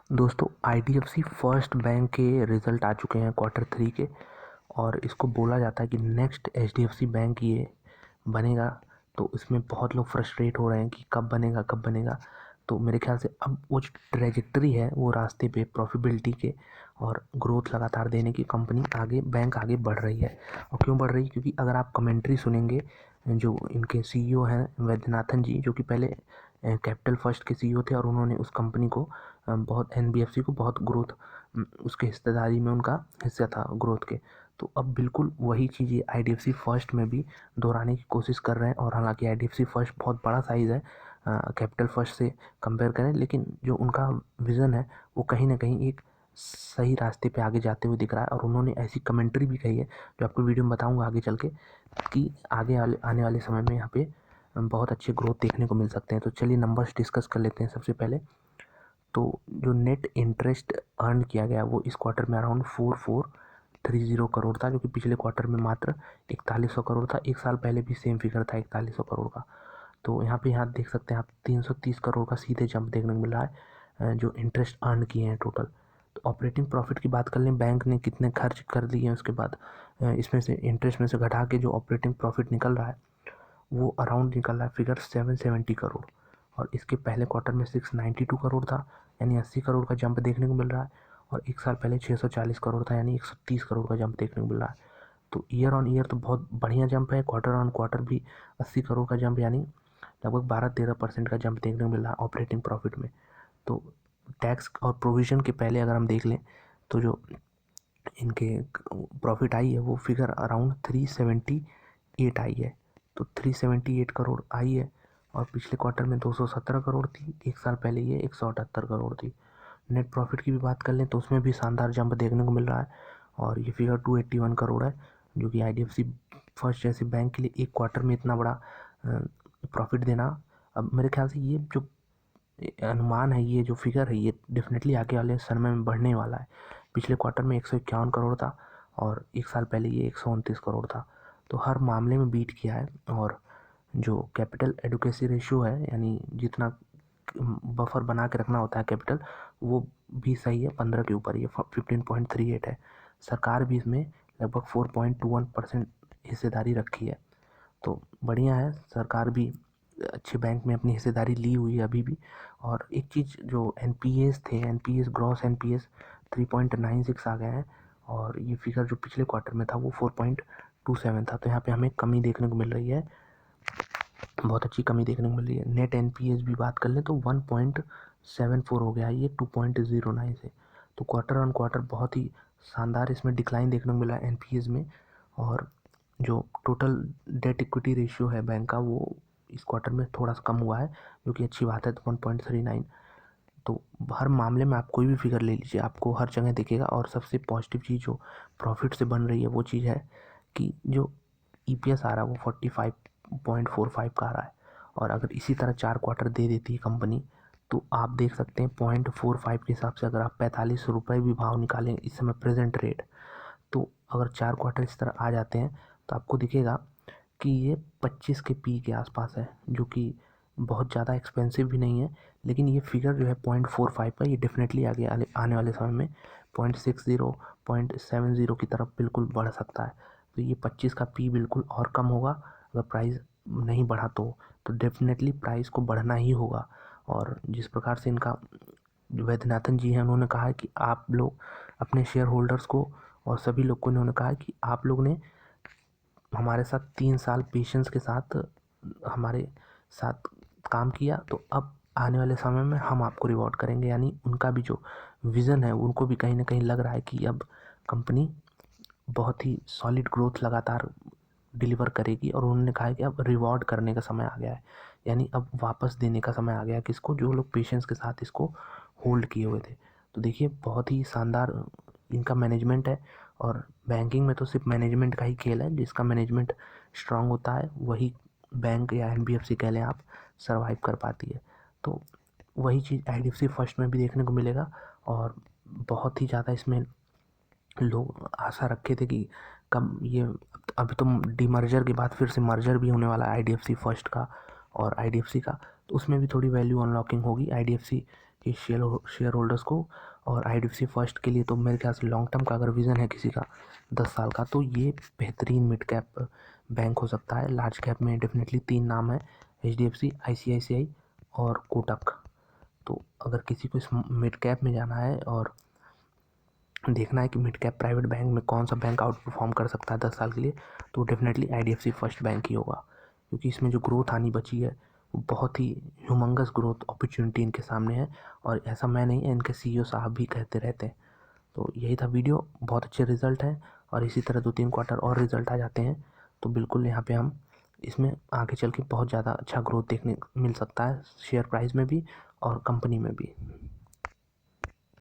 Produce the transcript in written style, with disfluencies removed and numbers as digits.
दोस्तों IDFC first bank के result आ चुके हैं क्वार्टर 3 के। और इसको बोला जाता है कि नेक्स्ट एचडीएफसी बैंक ये बनेगा। तो इसमें बहुत लोग फ्रस्ट्रेट हो रहे हैं कि कब बनेगा कब बनेगा। तो मेरे ख्याल से अब वो जो ट्रेजेक्टरी है वो रास्ते पे प्रॉफिटेबिलिटी के और ग्रोथ लगातार देने की कंपनी आगे बैंक आगे बढ़ रही है। और क्यों बढ़ रही है? क्योंकि अगर आप कमेंट्री सुनेंगे जो इनके सीईओ हैं वैद्यनाथन जी, जो कि पहले कैपिटल फर्स्ट के सीईओ थे और उन्होंने उस कंपनी को बहुत एनबीएफसी को बहुत ग्रोथ उसके हिस्सेदारी में उनका हिस्सा था ग्रोथ के। तो अब बिल्कुल वही चीज़ ये आईडीएफसी फर्स्ट में भी दोहराने की कोशिश कर रहे हैं। और हालांकि आईडीएफसी फर्स्ट बहुत बड़ा साइज़ है कैपिटल फर्स्ट से कंपेयर करें, लेकिन जो उनका विज़न है वो कहीं ना कहीं एक सही रास्ते पे आगे जाते हुए दिख रहा है। और उन्होंने ऐसी कमेंट्री भी कही है जो आपको वीडियो में बताऊंगा आगे चल के, कि आगे आने वाले समय में यहाँ पे बहुत अच्छे ग्रोथ देखने को मिल सकते हैं। तो चलिए नंबर्स डिस्कस कर लेते हैं सबसे पहले। तो जो नेट इंटरेस्ट अर्न किया गया वो इस क्वार्टर में अराउंड 4430 करोड़ था, जो कि पिछले क्वार्टर में मात्र 4100 करोड़ था। एक साल पहले भी सेम फिगर था 4100 करोड़ का। तो यहाँ देख सकते हैं आप 330 करोड़ का सीधे जंप देखने को मिल रहा है जो इंटरेस्ट अर्न किए हैं टोटल। तो ऑपरेटिंग प्रॉफिट की बात कर लें, बैंक ने कितने खर्च कर दिए हैं उसके बाद इसमें से इंटरेस्ट में से घटा के जो ऑपरेटिंग प्रॉफिट निकल रहा है वो अराउंड निकल रहा है फिगर 770 करोड़। और इसके पहले क्वार्टर में 692 करोड़ था, यानी 80 करोड़ का जंप देखने को मिल रहा है। और एक साल पहले 640 करोड़ था, यानी 130 करोड़ का जंप देखने को मिल रहा है। तो ईयर ऑन ईयर तो बहुत बढ़िया जंप है। क्वार्टर ऑन क्वार्टर भी 80 करोड़ का जंप, यानी लगभग 12-13% का जंप देखने को मिल रहा है ऑपरेटिंग प्रॉफिट में। तो टैक्स और प्रोविज़न के पहले अगर हम देख लें तो जो इनके प्रॉफिट आई है वो फिगर अराउंड 378 आई है। तो 378 करोड़ आई है। और पिछले क्वार्टर में 217 करोड़ थी, एक साल पहले ये 178 करोड़ थी। नेट प्रॉफिट की भी बात कर लें तो उसमें भी शानदार जंप देखने को मिल रहा है। और ये फिगर 281 करोड़ है, जो कि आईडीएफसी फर्स्ट जैसे बैंक के लिए एक क्वार्टर में इतना बड़ा प्रॉफिट देना, अब मेरे ख्याल से ये जो अनुमान है, ये जो फिगर है, ये डेफिनेटली आगे वाले समय में बढ़ने वाला है। पिछले क्वार्टर में 151 करोड़ था और एक साल पहले ये 129 करोड़ था। तो हर मामले में बीट किया है। और जो कैपिटल एडुकेसी रेशियो है, यानी जितना बफर बना के रखना होता है कैपिटल, वो भी सही है, 15 के ऊपर, ये 15.38 है। सरकार भी इसमें लगभग 4.21% हिस्सेदारी रखी है। तो बढ़िया है, सरकार भी अच्छे बैंक में अपनी हिस्सेदारी ली हुई है अभी भी। और एक चीज़ जो एनपीएस थे, एनपीएस ग्रॉस एनपीएस 3.96 आ गए हैं। और ये फिगर जो पिछले क्वार्टर में था वो 4.27 था। तो यहाँ पे हमें कमी देखने को मिल रही है, बहुत अच्छी कमी देखने को मिल रही है। नेट एनपीएस भी बात कर लें तो 1.74 हो गया है ये 2.09 से। तो क्वार्टर ऑन क्वार्टर बहुत ही शानदार इसमें डिक्लाइन देखने को मिला है एनपीएस में। और जो टोटल डेट इक्विटी रेशियो है बैंक का वो इस क्वार्टर में थोड़ा सा कम हुआ है, जो कि अच्छी बात है, तो 1.39। तो हर मामले में आप कोई भी फिगर ले लीजिए, आपको हर जगह दिखेगा। और सबसे पॉजिटिव चीज़ जो प्रॉफिट से बन रही है वो चीज़ है कि जो ईपीएस आ रहा है वो 45.45 का आ रहा है। और अगर इसी तरह 4 क्वार्टर दे देती है कंपनी तो आप देख सकते हैं 0.45 के हिसाब से अगर आप 45 रुपये भी भाव निकालें इस समय प्रेजेंट रेट, तो अगर 4 क्वार्टर इस तरह आ जाते हैं तो आपको दिखेगा कि ये 25 के पी के आसपास है, जो कि बहुत ज़्यादा एक्सपेंसिव भी नहीं है। लेकिन ये फिगर जो है 0.45 का, ये डेफिनेटली आगे आने वाले समय में 0.60 0.70 की तरफ बिल्कुल बढ़ सकता है। तो ये 25 का पी बिल्कुल और कम होगा अगर प्राइस नहीं बढ़ा तो डेफिनेटली प्राइस को बढ़ना ही होगा। और जिस प्रकार से इनका वैद्यनाथन जी हैं, उन्होंने कहा है कि आप लोग अपने शेयर होल्डर्स को और सभी लोग को इन्होंने कहा है कि आप लोग ने हमारे साथ 3 साल पेशेंस के साथ हमारे साथ काम किया, तो अब आने वाले समय में हम आपको रिवॉर्ड करेंगे। यानी उनका भी जो विज़न है उनको भी कहीं ना कहीं लग रहा है कि अब कंपनी बहुत ही सॉलिड ग्रोथ लगातार डिलीवर करेगी। और उन्होंने कहा है कि अब रिवॉर्ड करने का समय आ गया है, यानी अब वापस देने का समय आ गया है किसको, जो लोग पेशेंस के साथ इसको होल्ड किए हुए थे। तो देखिए बहुत ही शानदार इनका मैनेजमेंट है। और बैंकिंग में तो सिर्फ मैनेजमेंट का ही खेल है, जिसका मैनेजमेंट स्ट्रांग होता है वही बैंक या एनबीएफसी कह लें आप, सर्वाइव कर पाती है। तो वही चीज़ आईडीएफसी फर्स्ट में भी देखने को मिलेगा। और बहुत ही ज़्यादा इसमें लोग आशा रखे थे कि कब ये, अभी तो डीमर्जर के बाद फिर से मर्जर भी होने वाला है आईडीएफसी फर्स्ट का और आईडीएफसी का, तो उसमें भी थोड़ी वैल्यू अनलॉकिंग होगी। आईडीएफसी कि शेयर होल्डर्स को। और IDFC फर्स्ट के लिए तो मेरे ख्याल से लॉन्ग टर्म का अगर विज़न है किसी का 10 साल का, तो ये बेहतरीन मिड कैप बैंक हो सकता है। लार्ज कैप में डेफिनेटली 3 नाम है, HDFC, ICICI और कोटक। तो अगर किसी को मिड कैप में जाना है और देखना है कि मिड कैप प्राइवेट बैंक में कौन सा बैंक आउट परफॉर्म कर सकता है 10 साल के लिए, तो डेफिनेटली IDFC फर्स्ट बैंक ही होगा, क्योंकि इसमें जो ग्रोथ आनी बची है वो बहुत ही ह्यूमंगस ग्रोथ अपॉर्चुनिटी इनके सामने है। और ऐसा मैं नहीं, इनके CEO साहब भी कहते रहते हैं। तो यही था वीडियो। बहुत अच्छे रिजल्ट हैं और इसी तरह 2-3 क्वार्टर और रिजल्ट आ जाते हैं तो बिल्कुल यहाँ पे हम इसमें आगे चल के बहुत ज़्यादा अच्छा ग्रोथ देखने मिल सकता है, शेयर प्राइस में भी और कंपनी में भी।